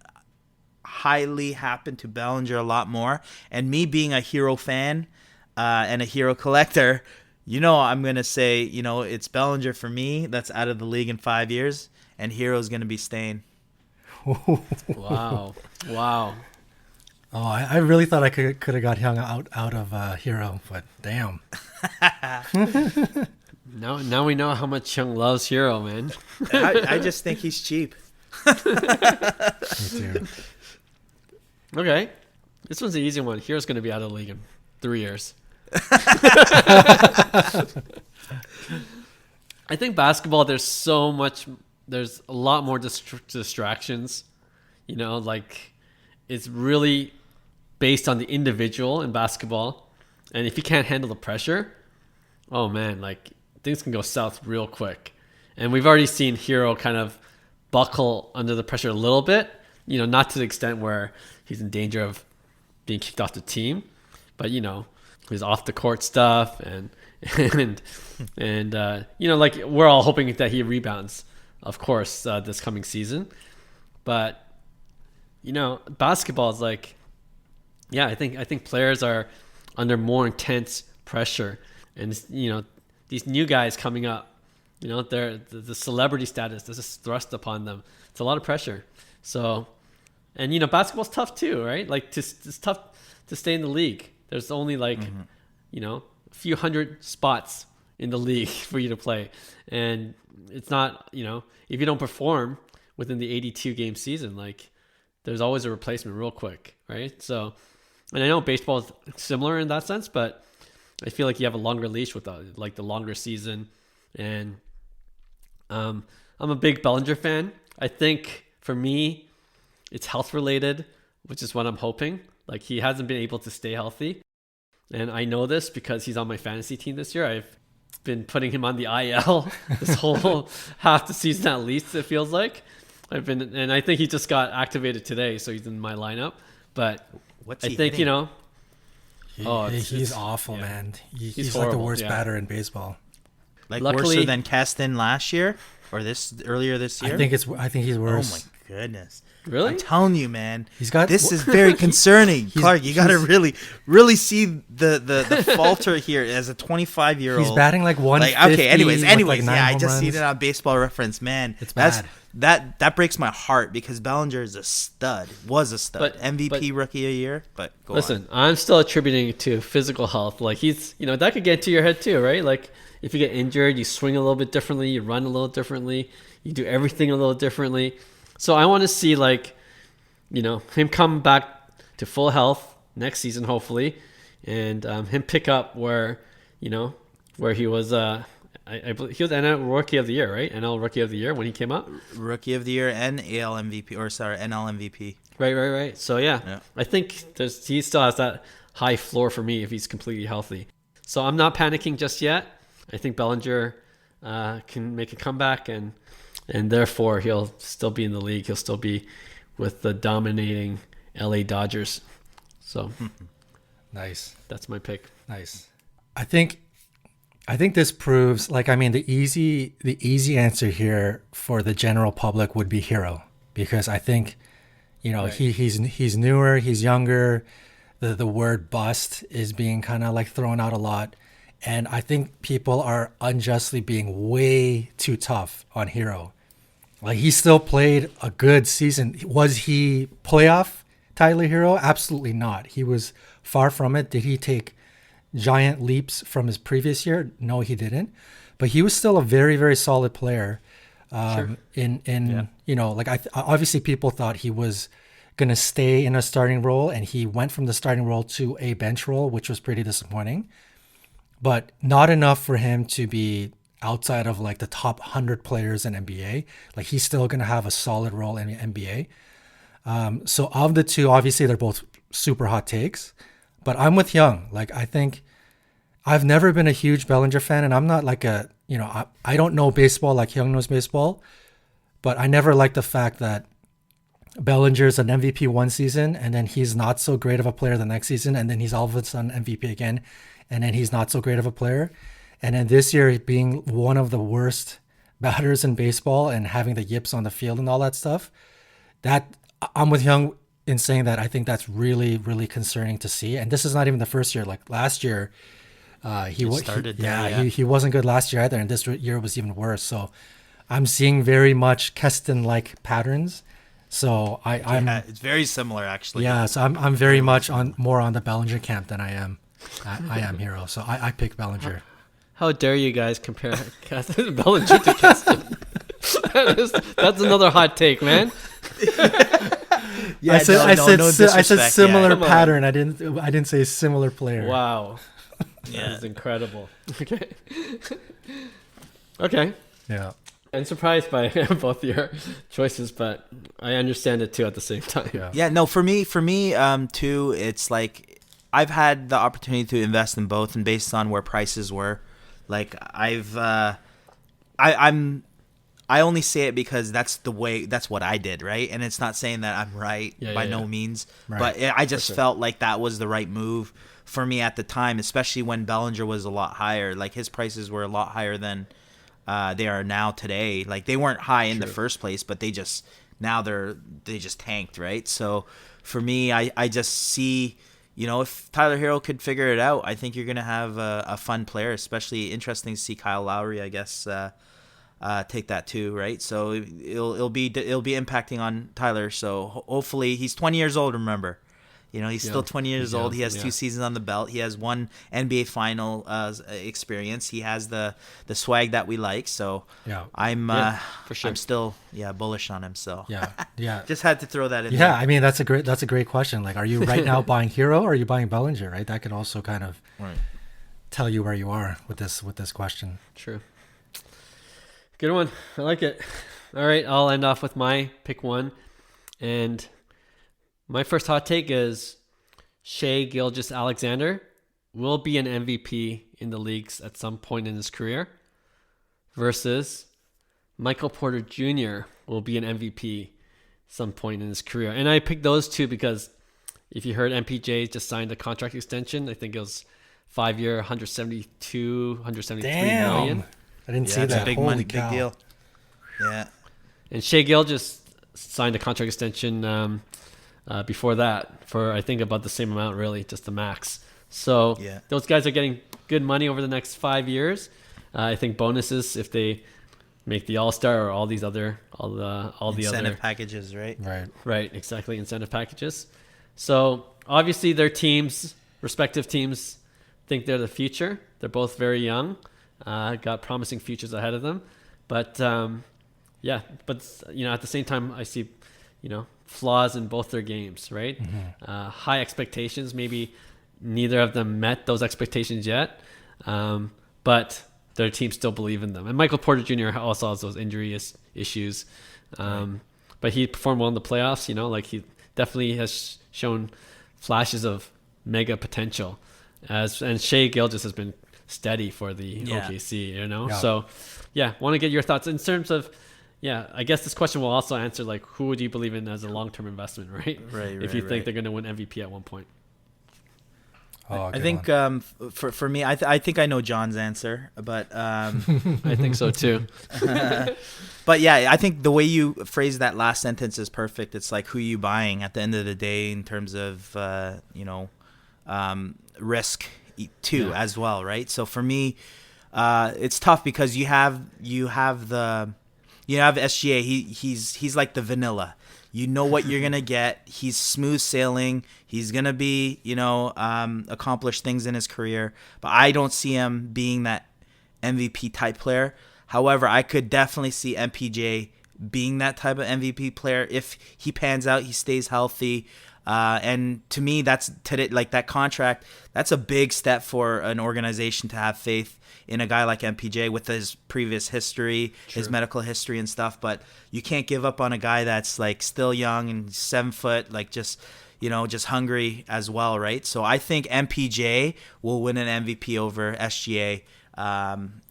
highly happen to Bellinger a lot more. And me being a Herro fan and a Herro collector, I'm going to say, it's Bellinger for me that's out of the league in 5 years, and Herro's going to be staying. Wow. Oh, I really thought I could have got Hyung out of Herro, but damn. Now we know how much Hyung loves Herro, man. I just think he's cheap. Me too. Okay. This one's an easy one. Hero's going to be out of the league in 3 years. I think basketball, there's a lot more distractions. Like it's really based on the individual in basketball. And if you can't handle the pressure, oh man, like things can go south real quick. And we've already seen Herro kind of buckle under the pressure a little bit, not to the extent where he's in danger of being kicked off the team, but his off the court stuff and like we're all hoping that he rebounds, of course, this coming season. But basketball is like, I think players are under more intense pressure, and these new guys coming up, they're the celebrity status is just thrust upon them. It's a lot of pressure. So, and basketball's tough too, right? Like it's tough to stay in the league. There's only like a few hundred spots in the league for you to play, and it's not, if you don't perform within the 82 game season, like there's always a replacement real quick, right? So, and I know baseball is similar in that sense, but I feel like you have a longer leash with the longer season. And I'm a big Bellinger fan. I think for me, it's health related, which is what I'm hoping. Like, he hasn't been able to stay healthy. And I know this because he's on my fantasy team this year. I've been putting him on the IL this whole half the season at least, it feels like. And I think he just got activated today, so he's in my lineup. But What's I he think, hitting? He's awful, man. He's like the horrible, worst batter in baseball. Like, Luckily, worse than Keston last year or earlier this year? I think he's worse. Oh my goodness. Really? I'm telling you, man. This is very concerning. Clark, you got to really see the falter here as a 25-year-old. He's batting like 150. Okay, anyways, like yeah, I just runs. seen it on Baseball Reference, man. It's bad. That breaks my heart because Bellinger is a stud. Was a stud. But MVP rookie of the year. But go listen, on. I'm still attributing it to physical health. Like, he's, that could get into your head too, right? Like, if you get injured, you swing a little bit differently, you run a little differently, you do everything a little differently. So I want to see, like, him come back to full health next season, hopefully, and him pick up where he was. I believe he was NL Rookie of the Year, right? NL Rookie of the Year when he came up. Rookie of the Year and AL MVP, NL MVP. Right. So yeah. I think he still has that high floor for me if he's completely healthy. So I'm not panicking just yet. I think Bellinger can make a comeback, and therefore he'll still be in the league. He'll still be with the dominating LA Dodgers. So nice. That's my pick. Nice. I think this proves, the easy answer here for the general public would be Herro, because I think, right. he's newer, he's younger. The word bust is being kind of like thrown out a lot. And I think people are unjustly being way too tough on Herro. Like, he still played a good season. Was he playoff Tyler Herro? Absolutely not. He was far from it. Did he take giant leaps from his previous year? No, he didn't. But he was still a very, very solid player. Sure. Obviously people thought he was going to stay in a starting role, and he went from the starting role to a bench role, which was pretty disappointing. But not enough for him to be outside of like the top 100 players in NBA. Like, he's still going to have a solid role in the NBA. So of the two, obviously they're both super hot takes, but I'm with Hyung. Like, I think I've never been a huge Bellinger fan, and I'm not like I don't know baseball like Hyung knows baseball, but I never liked the fact that Bellinger's an MVP one season, and then he's not so great of a player the next season, and then he's all of a sudden MVP again, and then he's not so great of a player. And then this year, being one of the worst batters in baseball and having the yips on the field and all that stuff, that I'm with Hyung in saying that I think that's really, really concerning to see. And this is not even the first year. Like, last year, he wasn't good last year either, and this year was even worse. So I'm seeing very much Keston-like patterns. So it's very similar, actually. Yeah, so I'm very much more on the Bellinger camp than I am Herro. So I pick Bellinger. How dare you guys compare Bellinger to Keston? That's another hot take, man. I said similar pattern. On. I didn't say similar player. Wow. That is incredible. Okay. Yeah. I'm surprised by both your choices, but I understand it too at the same time. Yeah. No, for me, too, it's like I've had the opportunity to invest in both, and based on where prices were, like I only say it because that's what I did, right? And it's not saying that I'm right by no means, right. But I just felt like that was the right move for me at the time, especially when Bellinger was a lot higher. Like, his prices were a lot higher than they are now today. Like, they weren't high in the first place, but they just tanked, right? So for me, I just see, if Tyler Herro could figure it out, I think you're gonna have a fun player. Especially interesting to see Kyle Lowry, I guess, take that too, right? So it'll be impacting on Tyler. So hopefully, he's 20 years old. Remember. He's still 20 years old. He has 2 seasons on the belt. He has one NBA final experience. He has the swag that we like. So I'm for sure. I'm still bullish on him. So yeah. Just had to throw that in. Yeah, there. I mean, that's a great question. Like, are you right now buying Herro, or are you buying Bellinger? Right, that could also kind of tell you where you are with this question. True. Good one. I like it. All right, I'll end off with my pick one. And my first hot take is Shai Gilgeous-Alexander will be an MVP in the leagues at some point in his career versus Michael Porter Jr. will be an MVP some point in his career. And I picked those two because if you heard, MPJ just signed a contract extension. I think it was 5-year, 173 million. I didn't see it's that. a big Holy money, cow. big deal. Yeah. And Shai Gilgeous signed a contract extension before that for, I think, about the same amount, really, just the max. So those guys are getting good money over the next 5 years. I think bonuses if they make the All-Star or all the other incentive packages, right? Right, exactly, incentive packages. So obviously their respective teams think they're the future. They're both very young, got promising futures ahead of them. But at the same time, I see, flaws in both their games, right? Mm-hmm. High expectations. Maybe neither of them met those expectations yet, but their teams still believe in them. And Michael Porter Jr. also has those injury issues, but he performed well in the playoffs. He definitely has shown flashes of mega potential. And Shai Gilgeous has been steady for the OKC. Yeah. So want to get your thoughts in terms of. Yeah, I guess this question will also answer who would you believe in as a long-term investment, right? Right. If you think they're going to win MVP at one point. I think for me, I think I know John's answer, but I think so too. But yeah, I think the way you phrase that last sentence is perfect. It's like, who are you buying at the end of the day in terms of risk too as well, right? So for me, it's tough because you have SGA. He's like the vanilla. You know what you're gonna get. He's smooth sailing. He's gonna be, accomplish things in his career. But I don't see him being that MVP type player. However, I could definitely see MPJ being that type of MVP player if he pans out, he stays healthy. And to me, that's today, like that contract. That's a big step for an organization to have faith in a guy like MPJ with his previous history, his medical history and stuff. But you can't give up on a guy that's like still young and 7 foot, like just hungry as well, right? So I think MPJ will win an MVP over SGA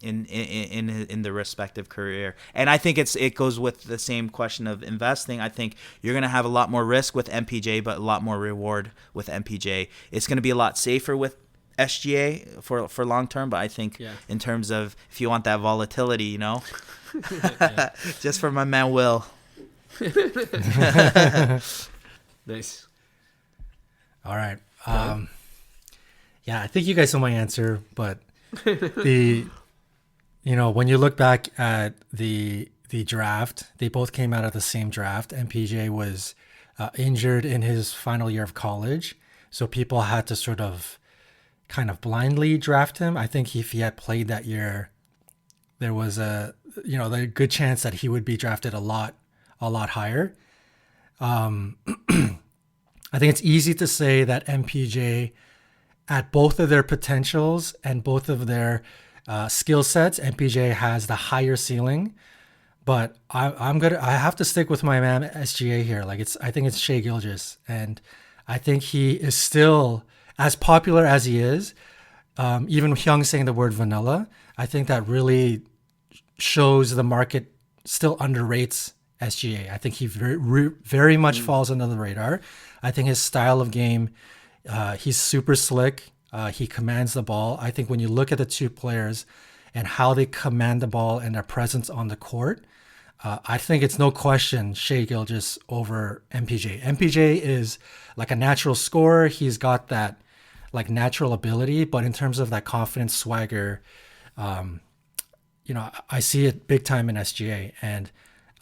in the respective career. And I think it goes with the same question of investing. I think you're going to have a lot more risk with MPJ, but a lot more reward with MPJ. It's going to be a lot safer with SGA for long term, but I think in terms of if you want that volatility, just for my man Will. Nice. All right. I think you guys know my answer, but when you look back at the draft, they both came out of the same draft. MPJ was injured in his final year of college, so people had to sort of kind of blindly draft him. I think if he had played that year, there was a good chance that he would be drafted a lot higher. I think it's easy to say that MPJ, at both of their potentials and both of their skill sets, MPJ has the higher ceiling. But I have to stick with my man SGA here. I think it's Shai Gilgeous, and I think he is still as popular as he is. Even Hyung saying the word vanilla, I think that really shows the market still underrates SGA. I think he very much falls under the radar. I think his style of game, he's super slick. He commands the ball. I think when you look at the two players and how they command the ball and their presence on the court, I think it's no question Shai Gilgeous over MPJ. MPJ is like a natural scorer. He's got that like natural ability, but in terms of that confidence, swagger, I see it big time in SGA. And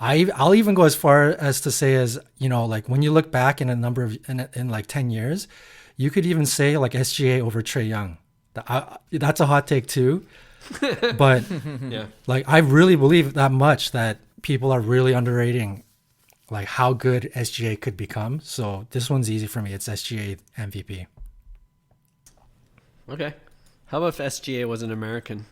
I'll even go as far as to say when you look back in a number of in like 10 years, you could even say like SGA over Trae Young. That's a hot take too, but I really believe that much that people are really underrating like how good SGA could become. So this one's easy for me. It's SGA MVP. Okay. How about if SGA was an American?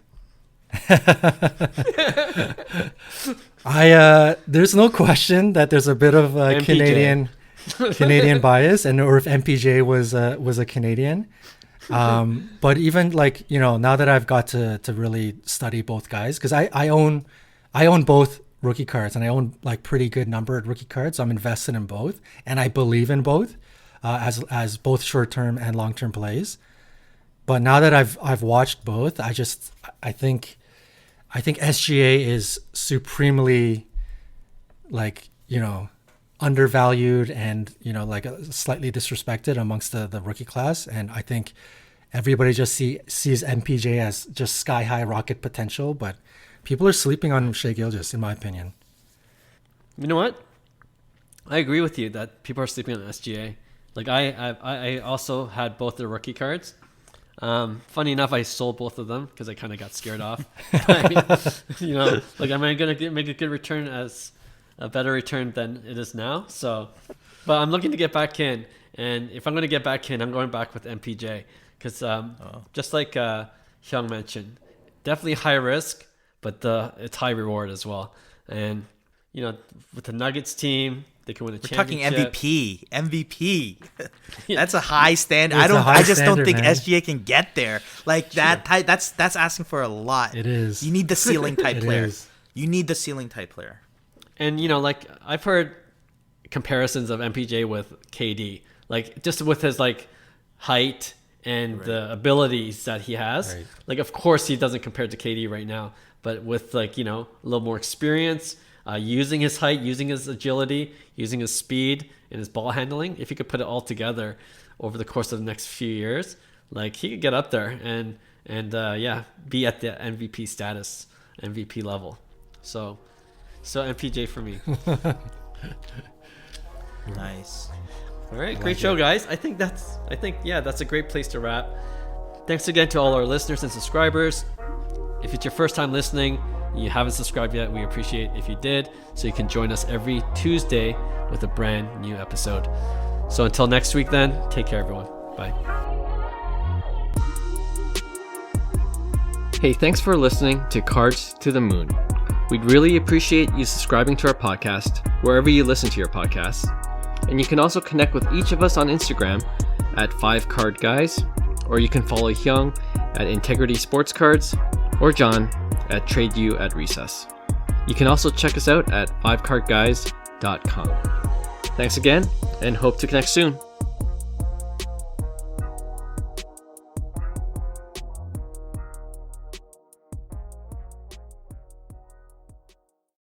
There's no question that there's a bit of Canadian bias, or if MPJ was a Canadian. But even like, now that I've got to really study both guys, because I own both rookie cards, and I own like pretty good numbered rookie cards. So I'm invested in both, and I believe in both as both short-term and long-term plays. But now that I've watched both, I think SGA is supremely, like, undervalued and, like slightly disrespected amongst the rookie class. And I think everybody just sees MPJ as just sky high rocket potential, but people are sleeping on Shai Gilgeous, in my opinion. You know what? I agree with you that people are sleeping on SGA. Like I also had both their rookie cards. Funny enough, I sold both of them because I kind of got scared off. Like, am I going to make a good return, as a better return than it is now? So, but I'm looking to get back in. And if I'm going to get back in, I'm going back with MPJ. Because just like Hyung mentioned, definitely high risk, but it's high reward as well. And, with the Nuggets team, they can win a championship. We're talking MVP. That's a high standard. I just don't think SGA can get there. Like that. That's asking for a lot. It is. You need the ceiling type player. You need the ceiling type player. And like I've heard comparisons of MPJ with KD, like just with his like height and the abilities that he has. Right. Like, of course, he doesn't compare to KD right now, but with like a little more experience. Using his height, using his agility, using his speed and his ball handling, if he could put it all together over the course of the next few years, like he could get up there and be at the MVP status, MVP level. So MPJ for me. Nice. All right, great show, guys. I think that's a great place to wrap. Thanks again to all our listeners and subscribers. If it's your first time listening, you haven't subscribed yet, we appreciate if you did, so you can join us every Tuesday with a brand new episode. So until next week then, take care everyone. Bye. Hey, thanks for listening to Cards to the Moon. We'd really appreciate you subscribing to our podcast wherever you listen to your podcasts. And you can also connect with each of us on Instagram at 5cardguys, or you can follow Hyung at Integrity Sports Cards, or John at TradeU at Recess. You can also check us out at 5cardguys.com. Thanks again, and hope to connect soon.